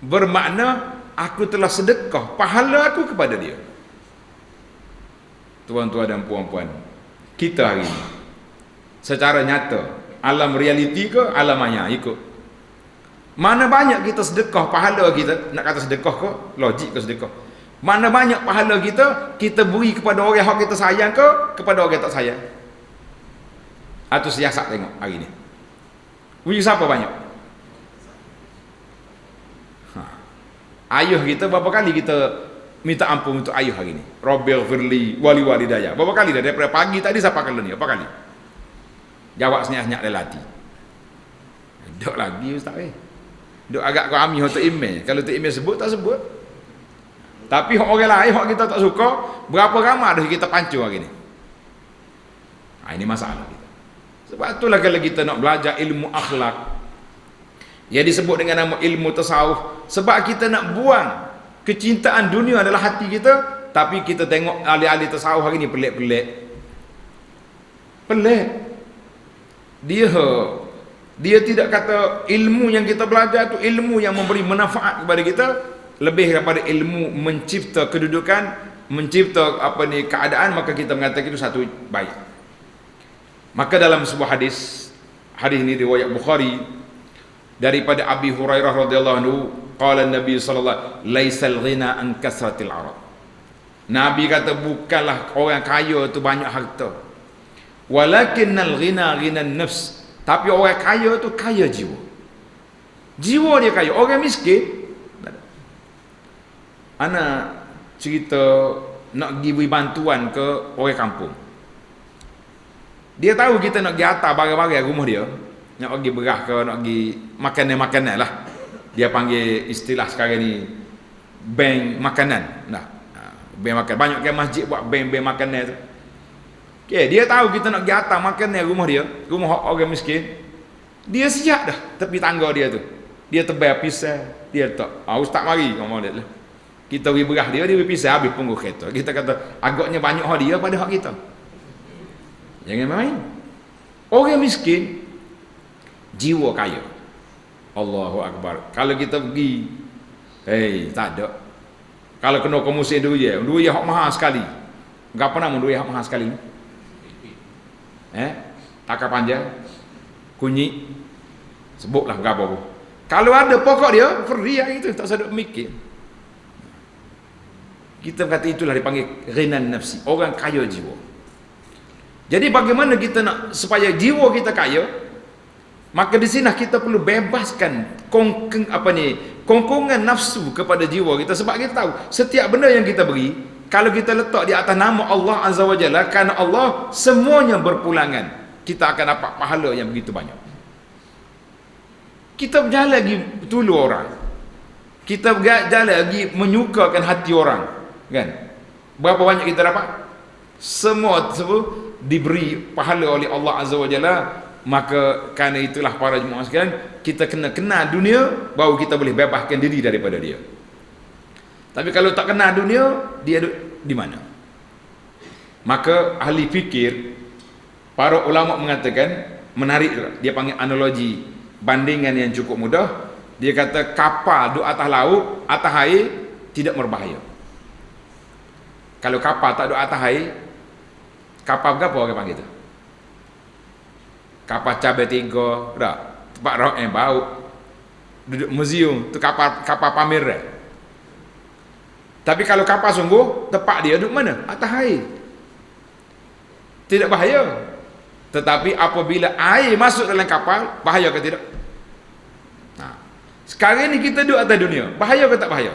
bermakna aku telah sedekah pahala aku kepada dia. Tuan-tuan dan puan-puan, kita hari ini secara nyata, alam realiti ke alam maya, ikut mana banyak kita sedekah pahala kita. Nak kata sedekah ke, logik ke sedekah? Mana banyak pahala kita beri kepada orang yang kita sayang ke kepada orang yang tak sayang? Atau siasat tengok hari ni. Puji siapa banyak? Ayuh kita berapa kali kita minta ampun untuk ayuh hari ni? Rabbil firli wali daya. Berapa kali dah daripada pagi tadi sampai kali ni? Berapa kali? Jawab senyap-senyap dalam hati. Duk lagi ustaz Duk agak kau amih untuk email. Kalau untuk email sebut tak sebut. Tapi orang lain hak kita tak suka, berapa ramai dah kita pancung hari ni. Ini masalah kita. Sebab itulah kalau kita nak belajar ilmu akhlak, ia disebut dengan nama ilmu tasawuf, sebab kita nak buang kecintaan dunia adalah hati kita. Tapi kita tengok ahli-ahli tasawuf hari ni pelik-pelik. Pelik. Dia tidak kata ilmu yang kita belajar tu ilmu yang memberi manfaat kepada kita lebih daripada ilmu mencipta kedudukan, mencipta keadaan, maka kita mengatakan itu satu baik. Maka dalam sebuah hadis ini riwayat Bukhari daripada Abi Hurairah radhiyallahu anhu, qala Nabi sallallahu alaihi wasallam, laisal ghina an kasratil arad. Nabi kata bukanlah orang kaya tu banyak harta. Walakinnal ghina ghinan nafs. Tapi orang kaya tu kaya jiwa. Jiwa dia kaya. Orang miskin, ana cerita nak pergi beri bantuan ke orang kampung. Dia tahu kita nak pergi hantar barang-barang rumah dia, nak pergi beras ke, nak pergi makanan-makanan lah. Dia panggil istilah sekarang ni bank makanan. Nah, bank makan. Banyak kan masjid buat bank makanan tu. Okay, dia tahu kita nak pergi hantar makanan rumah dia, rumah orang miskin. Dia siap dah tepi tangga dia tu. Dia tebal pisau, dia letak. Ustaz mari ngomong dia lah. Kita beri beras dia beri pisau habis punggu kereta. Kita kata agaknya banyak hak dia pada hak kita. Jangan main. Orang miskin jiwa kaya. Allahu akbar. Kalau kita pergi tak ada. Kalau kena ke musim duit hak mahal sekali. Berapa nama duit hak mahal sekali ni? Takar panjang, kunyit, sebutlah gapo. Kalau ada pokok dia free yang itu, tak sedap mikir. Kita kata itulah dipanggil ghinan nafsi, orang kaya jiwa. Jadi bagaimana kita nak supaya jiwa kita kaya? Maka di sini kita perlu bebaskan kongkongan nafsu kepada jiwa kita, sebab kita tahu setiap benda yang kita beri, kalau kita letak di atas nama Allah Azza wa Jalla, kerana Allah semuanya berpulangan, kita akan dapat pahala yang begitu banyak. Kita berjalan lagi tolong orang, kita berjalan lagi menyukakan hati orang, kan? Berapa banyak kita dapat? Semua diberi pahala oleh Allah Azza wa Jalla. Maka kerana itulah para jemaah sekalian, kita kena kenal dunia baru kita boleh bebaskan diri daripada dia. Tapi kalau tak kenal dunia, dia duduk di mana? Maka ahli fikir, para ulama mengatakan, menarik, dia panggil analogi, bandingan yang cukup mudah. Dia kata kapal duduk atas laut, atas air, tidak berbahaya. Kalau kapal tak duduk atas air, kapal berapa orang panggil tu? Kapal cabai 3, tak? Tempat rock yang bau, duduk museum, tu kapal pameran. Tapi kalau kapal sungguh, tempat dia duduk mana? Atas air. Tidak bahaya. Tetapi apabila air masuk dalam kapal, bahaya ke tidak? Sekarang ni kita duduk atas dunia, bahaya ke tak bahaya?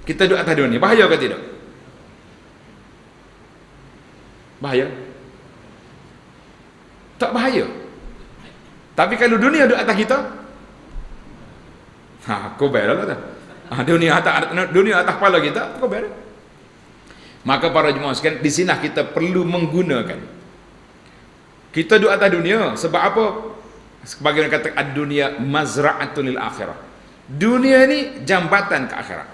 Kita duduk atas dunia, bahaya ke tidak? Bahaya? Tak bahaya. Tapi kalau dunia duduk atas kita, kau bayar lah tak? Dunia atas kepala kita, kau bayar. Maka para jemaah sekalian, di sini kita perlu menggunakan. Kita duduk atas dunia sebab apa? Sebagaimana kata ad-dunya mazra'atun lil akhirah. Dunia ni jambatan ke akhirat.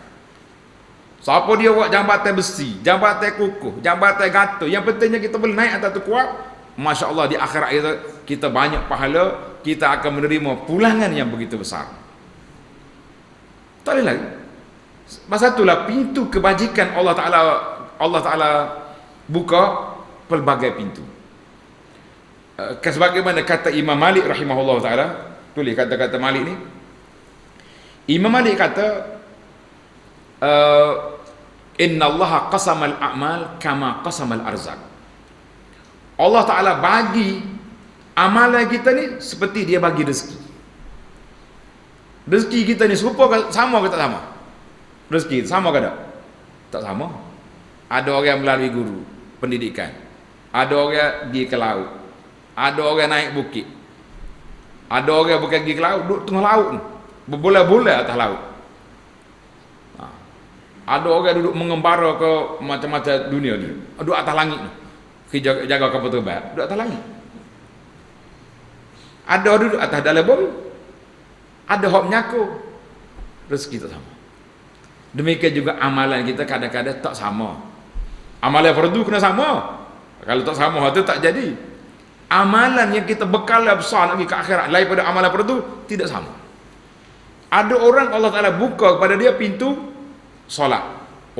Siapa dia buat jambatan besi, jambatan kukuh, jambatan gatul, yang pentingnya kita boleh naik atas tu kuat. Masya Allah, di akhirat kita banyak pahala, kita akan menerima pulangan yang begitu besar. Tak boleh lagi. Masa itulah pintu kebajikan Allah Ta'ala buka pelbagai pintu. Sebagaimana kata Imam Malik rahimahullah ta'ala, tulis kata-kata Malik ni. Imam Malik kata, Inna Allah qasamal a'mal kama qasamal arzak. Allah Ta'ala bagi amalan kita ni seperti dia bagi rezeki. Rezeki kita ni serupa ke, sama ke tak sama? Rezeki sama ke tak? Tak sama. Ada orang melalui guru pendidikan, ada orang pergi ke laut, ada orang naik bukit, ada orang bukan pergi ke laut, duduk tengah laut ni, berbulan-bulan atas laut. Ada orang duduk mengembara ke macam-macam dunia ni, duduk atas langit ni, jaga kapal terbang, duduk atas langit. Ada duduk atas dalam bumi, ada hak menyakur. Rezeki tak sama. Demikian juga amalan kita kadang-kadang tak sama. Amalan fardu kena sama. Kalau tak sama itu tak jadi. Amalan yang kita bekal besar lagi ke akhirat daripada amalan fardu tidak sama. Ada orang Allah Taala buka kepada dia pintu solat.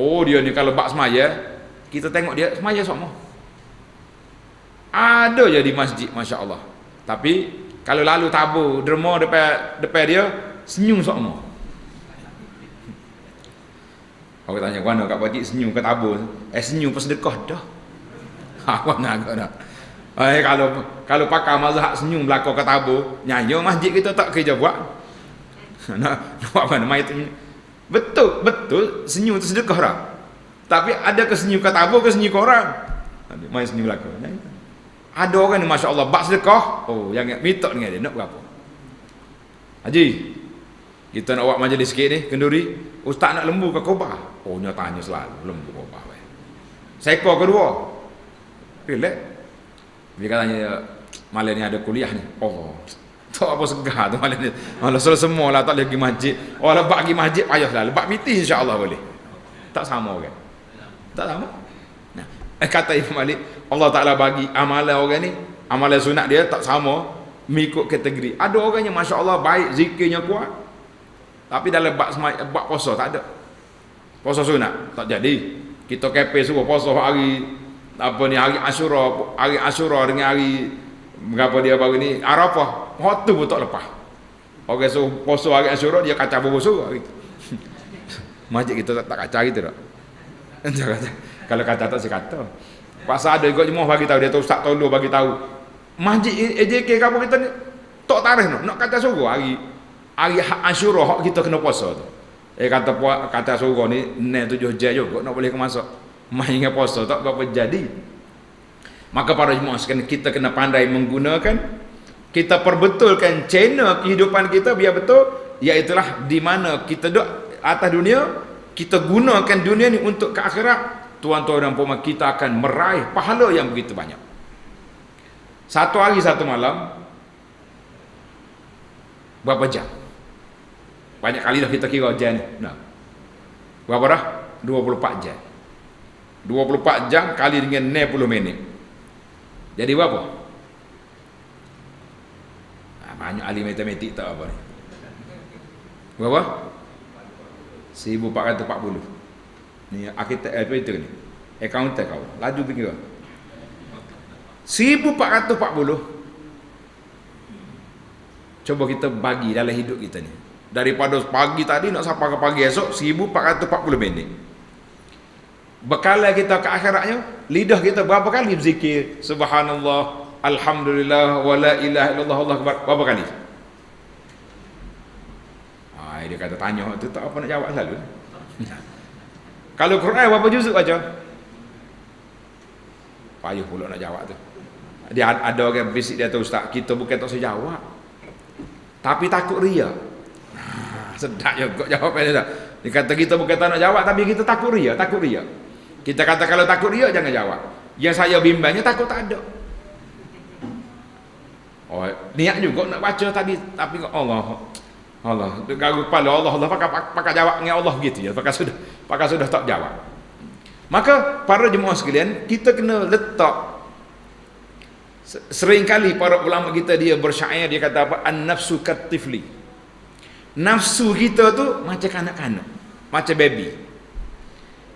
Oh, dia ni kalau bak semaya, kita tengok dia semaya sama. Ada je di masjid, masya-Allah. Tapi kalau lalu tabur derma depan dia, senyum sama. Orang tanya, "Mana kat pakcik senyum ke tabur?" Senyum pas sedekah dah. Apa nak agak dah. Kalau pakar mazhab senyum belaka ke tabur, nyanyi masjid kita tak kerja buat. Nak buat mana mai tu. Betul senyum tu sedekah dah. Tapi ada ke senyum ke tabur ke senyum ke orang? Ada mai senyum belaka. Ada orang ni masya-Allah bak sedekah, oh yang minta dengan dia nak berapa? Haji, kita nak buat majlis sikit ni, kenduri, ustaz nak lembu ke kobah? Oh, nya tanya selalu lembu kobah. Seekor kedua. Relax. Dia katanya malam ni ada kuliah ni. Oh, tak apa segar tu malam ni. Malah semua lah tak lagi masjid. Oh, lebak pergi masjid payahlah. Lebak meeting insya-Allah boleh. Tak sama kan? Tak sama. Nah, kata Imam Malik, Allah Taala bagi amalan orang ni, amalan sunat dia tak sama mengikut kategori. Ada orang yang masya-Allah baik, zikirnya kuat. Tapi dalam bab puasa tak ada. Puasa sunat tak jadi. Kita kepel suruh puasa hari apa ni, hari Asyura dengan hari berapa dia baru ni Arafah. Waktu pun tak lepas. Orang suruh puasa hari Asyura dia kacau bobo hari. Masjid kita tak kacau gitu tak. Kalau kacau tak sekata. Pasal ada juga jemaah bagi tahu, dia tu ustaz tolong bagi tahu. Masjid AJK kamu kita ni tak tarikh nak kacau suruh hari Asyura hak kita kena puasa tu. Kata suruh ni 7 jam juga nak boleh ke masuk. Main dengan puasa tak berapa jadi. Maka para jemaah sekalian, kita kena pandai menggunakan, kita perbetulkan channel kehidupan kita biar betul, iaitulah di mana kita duduk atas dunia, kita gunakan dunia ni untuk ke akhirat. Tuan-tuan dan puan, kita akan meraih pahala yang begitu banyak. Satu hari satu malam berapa jam? Banyak kali dah kita kira jam ni. Nah. Berapa dah? 24 jam. 24 jam kali dengan 60 minit. Jadi berapa? Banyak ahli matematik tak apa ni. Berapa? 1440. Ni arkitek apa itu ni? Accountant kau. Laju fikir. 1440. Coba kita bagi dalam hidup kita ni. Daripada pagi tadi nak sampai ke pagi esok 1440 minit. Bekalan kita ke akhiratnya, lidah kita berapa kali berzikir subhanallah, alhamdulillah, wala ilaha illallah, Allah akbar, berapa kali? Dia kata tanya tu tak apa nak jawab selalu. Kalau Quran berapa juzuk baca? Payuh pula nak jawab tu. Dia ada orang bisik dia tu, ustaz, kita bukan tak usah jawab, tapi takut ria. Sedap juga jawapan dia. Dia kata kita bukan tak nak jawab, tapi kita takut ria, takut ria. Kita kata kalau takut ria jangan jawab. Yang saya bimbangnya takut tak ada. Oh, niat juga nak baca tadi, tapi Allah garu kepala Allah pakai jawab dengan Allah gitu ya. Pakai sudah tak jawab. Maka para jemaah sekalian, kita kena letak, seringkali para ulama kita dia bersyair, dia kata apa? An-nafsu kat-tifli. Nafsu kita tu macam kanak-kanak, macam baby.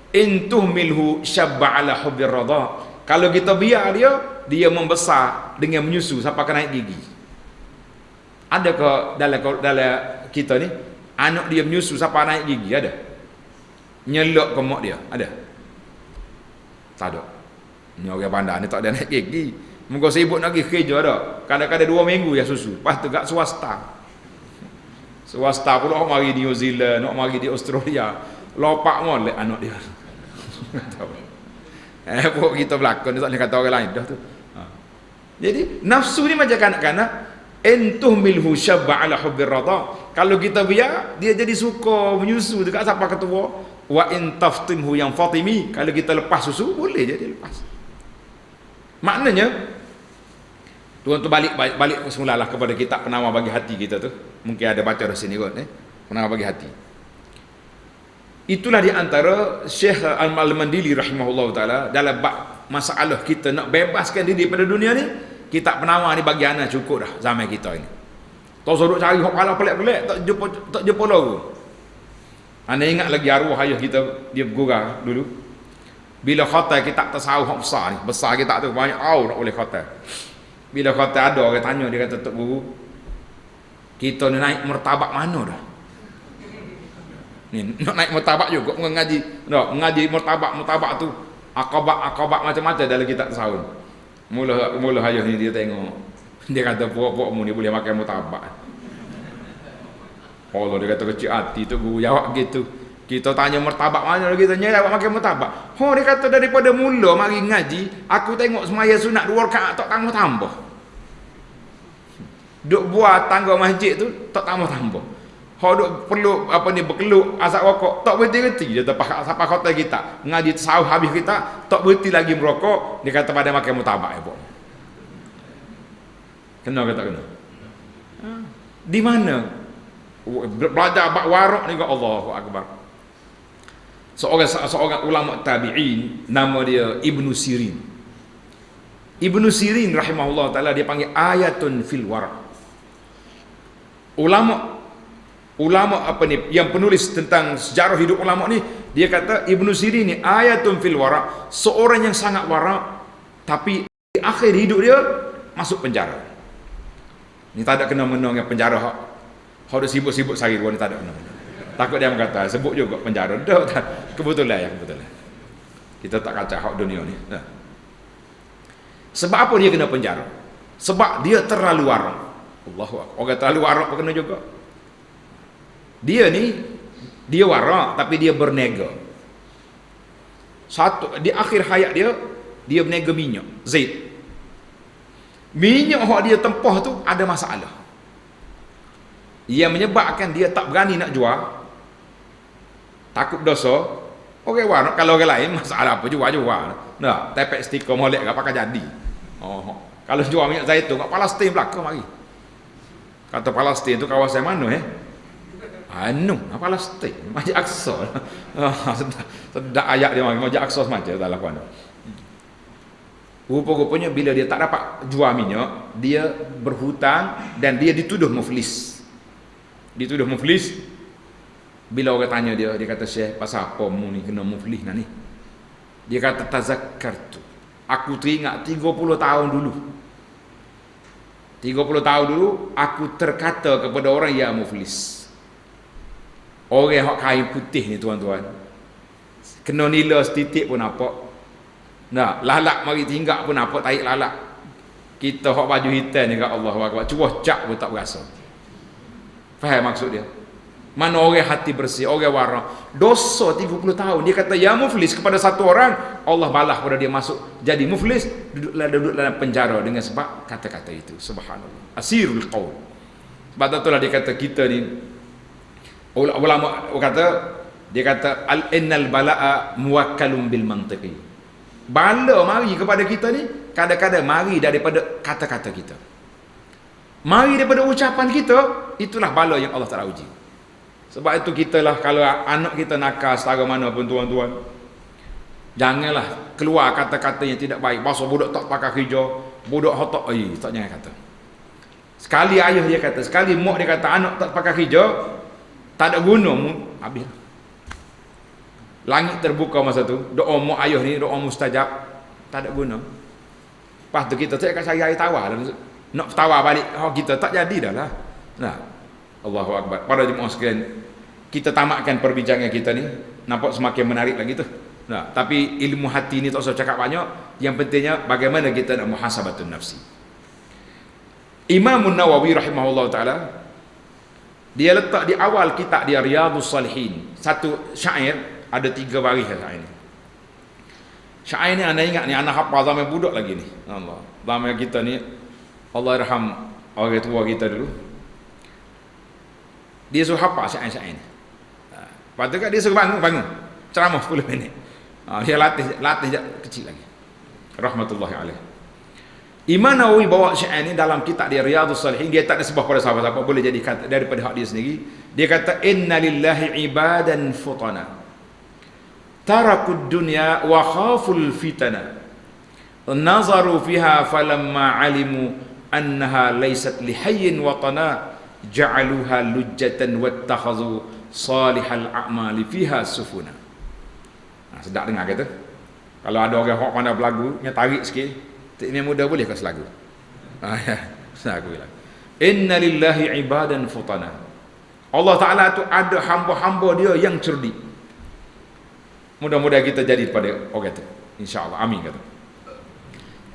In tuhmilhu syabba ala hubbir radha. Kalau kita biar dia membesar dengan menyusu sampai ke naik gigi. Ada ke dalam kita ni anak dia menyusu sampai naik gigi? Ada? Nyelok ke mak dia? Ada? Tak ada. Ni orang bandar ni tak ada naik gigi. Muka sibuk nak pergi kerja dah. Kadang-kadang 2 minggu ya susu. Lepas tu kat swasta. Swasta pula mari di New Zealand, nak mari di Australia. Lopak molek anak dia. Pokok kita berlakon tak boleh kata orang lain dah tu. Jadi nafsu ni macam kanak-kanak, entuh milhu syabba ala hubbir radha. Kalau kita biar dia jadi suka menyusu dekat siapa ketua. Wa in taftimhu yang fatimi, kalau kita lepas susu boleh jadi lepas. Maknanya tuan tu balik semulalah kepada kitab penawar bagi hati kita tu. Mungkin ada baca di sini kot penawar bagi hati. Itulah di antara Syekh Al-Mandili rahimahullah taala dalam bab masalah kita nak bebaskan diri daripada dunia ni, kitab penawar ni bagi anak cukup dah zaman kita ini. Tak suruh cari hok kepala pelik-pelik, tak jumpa lagu. Anda ingat lagi arwah ayah kita dia bergurau dulu. Bila khatam kitab tasawuf hok besar ni, besar kitab tu banyak nak boleh khatam. Bila khatam ada orang tanya, dia kata, "Tok Guru, kita ni naik martabat mana dah?" Ni nak naik martabat juga mengaji. Tak, mengaji martabat tu akabat macam-macam dalam kitab tasawuf. Mula ayah ni dia tengok. Dia kata puak-puakmu ni boleh makan martabat. Allah, dia kata kecil hati tu Guru jawab gitu. Kita tanya martabat mana lagi, tanya jawab makan martabat. Dia kata daripada mula mari ngaji, aku tengok semaya sunat 2 rakaat tak tambah-tambah. Duk buat tangga masjid tu tak tambah-tambah. Duk perlu berkeluk asap rokok tak berhenti-henti. Dia tapak siapa kota kita ngaji tasawuf habis kita tak berhenti lagi merokok. Dia kata pada makan martabat ya, Pak. Kena ke tak kena? Di mana? Belajar bab warak ni kat Allahu Akbar. Seorang ulama tabi'in nama dia Ibnu Sirin. Ibnu Sirin rahimahullah taala dia panggil ayatun fil warak. Ulama yang penulis tentang sejarah hidup ulama ni, dia kata Ibnu Sirin ni ayatun fil warak, seorang yang sangat warak tapi di akhir hidup dia masuk penjara. Ni tak ada kena-mena dengan penjara hak ada sibuk-sibuk sehari dua ni, tak ada kena. Takut dia berkata sebut juga penjara. Tak, kebetulan. Kita tak kacau hak dunia ni. Sebab apa dia kena penjara? Sebab dia terlalu warak. Allahu Akbar. Orang terlalu warak pun kena juga. Dia warak tapi dia bernega. Di akhir hayat dia berniaga minyak, zait. Minyak yang dia tempah tu ada masalah. Yang menyebabkan dia tak berani nak jual. Takut dosa. Orang warak, kalau orang lain masalah apa jual. Nah, tepek stiker molek ke pakai jadi. Kalau jual minyak zaitun kat Palestin belaka mari. Kata Palestin tu kawasan mana Palestin, Masjid Aqsa. Sedap ayat dia Masjid Aqsa semacam tak lakukan. Rupa-rupanya bila dia tak dapat jual minyak, dia berhutang dan dia dituduh muflis. Bila orang tanya dia kata, "Syekh, pasal apa mu ni kena muflis ni?" Dia kata, "Tazakkartu. Aku teringat 30 tahun dulu. 30 tahun dulu aku terkata kepada orang yang muflis. Orang yang kain putih ni tuan-tuan, kena nila setitik pun nampak. Nah, lalak mari tinggal pun nampak tarik lalak. Kita hak baju hitam ni kat Allahu Akbar, cuah cak pun tak berasa." Faham maksud dia? Mana orang hati bersih, orang warak, dosa 30 tahun. Dia kata ya muflis kepada satu orang, Allah balas pada dia masuk jadi muflis, duduk dalam penjara dengan sebab kata-kata itu. Subhanallah. Asirul qaul. Sebab itulah dia kata kita ni, ulama dia kata innal bala'a muwakkalun bil mantiqi. Bala mari kepada kita ni kadang-kadang mari daripada kata-kata kita. Mari daripada ucapan kita, itulah bala yang Allah Taala uji. Sebab itu kita lah, kalau anak kita nakal setara mana pun tuan-tuan, janganlah keluar kata-kata yang tidak baik. Pasal budak tak pakai hijau, budak hotok, tak jangan kata. Sekali ayah dia kata, sekali mak dia kata anak tak pakai hijau, tak ada guna, habis. Langit terbuka masa tu, doa mak ayah ni doa mustajab, tak ada guna. Lepas tu kita tak akan cari air tawar, nak tawar balik kita tak jadi dah lah. Nah, Allahu Akbar. Para jemaah sekalian, kita tamatkan perbincangan kita ni. Nampak semakin menarik lagi tu. Nah, tapi ilmu hati ni tak usah cakap banyak. Yang pentingnya bagaimana kita nak muhasabatun nafsi. Imam Nawawi rahimahullah taala dia letak di awal kitab dia Riyadhus Salihin satu syair, ada 3 baris syair ni. Syair ni anda ingat ni, anda hafal zaman budak lagi ni. Allah. Zaman kita ni Allah irham orang tua kita dulu. Dia suruh hafal syair-syair ni. Lepas tu kan dia suruh bangun ceramah 10 minit. Dia latih kecil lagi. Rahmatullahi alaih. Imam Nawawi bawa syair ni dalam kitab dia Riyadhus Salihin. Dia tak ada sebab pada sahabat-sahabat, boleh jadi kata daripada hak dia sendiri. Dia kata inna lillahi ibadan futana tarakud dunya wa khaful fitana nazaru fiha falamma alimu annaha laysat lihayyin watana ja'aluha lujjatan wattakhazu salihal a'mali fiha sufuna. Sedap dengar kata. Kalau ada orang hok pandai berlagu, yang tarik sikit, yang muda boleh ke selagu? Selagu lah. Inna lillahi ibadan futana. Allah Ta'ala tu ada hamba-hamba dia yang cerdik. Mudah-mudahan kita jadi pada orang tu. InsyaAllah. Amin kata.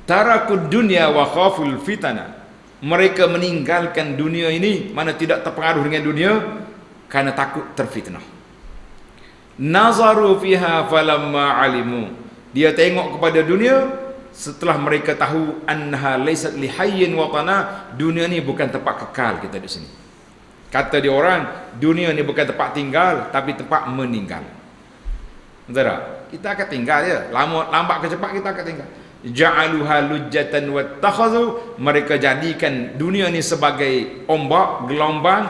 Tarakud dunya wa khaful fitana. Mereka meninggalkan dunia ini, mana tidak terpengaruh dengan dunia, karena takut terfitnah. Nazaru fiha falamma alimu. Dia tengok kepada dunia setelah mereka tahu annaha laysat lihayyin watana. Dunia ni bukan tempat kekal kita di sini. Kata dia orang, dunia ni bukan tempat tinggal tapi tempat meninggal. Betul tak? Kita akan tinggal je. Lambat ke cepat kita akan tinggal. Ja'aluha lujjatan wattakhazu. Mereka jadikan dunia ni sebagai ombak, gelombang.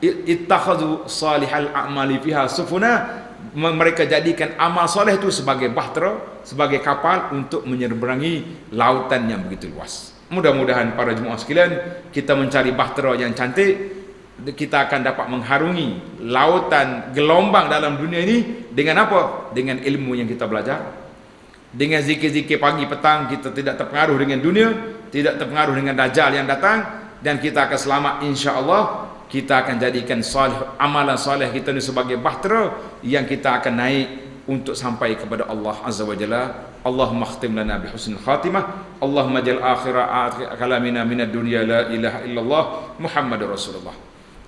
Ittakhazu salihal a'mali fiha sufuna. Mereka jadikan amal soleh itu sebagai bahtera, sebagai kapal untuk menyeberangi lautan yang begitu luas. Mudah-mudahan para jemaah sekalian, kita mencari bahtera yang cantik, kita akan dapat mengharungi lautan gelombang dalam dunia ini dengan apa? Dengan ilmu yang kita belajar. Dengan zikir-zikir pagi petang, kita tidak terpengaruh dengan dunia, tidak terpengaruh dengan dajjal yang datang, dan kita akan selamat insya-Allah. Kita akan jadikan amalan soleh kita ni sebagai bahtera yang kita akan naik untuk sampai kepada Allah Azza wa Jalla. Allahumma khtim lana bi husnil khatimah. Allahumma jal akhir kalamina minad dunya la ilaha illallah Muhammadur Rasulullah.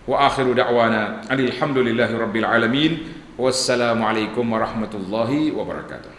Wa akhiru da'wana alhamdulillahi rabbil alamin. Wassalamu alaikum warahmatullahi wabarakatuh.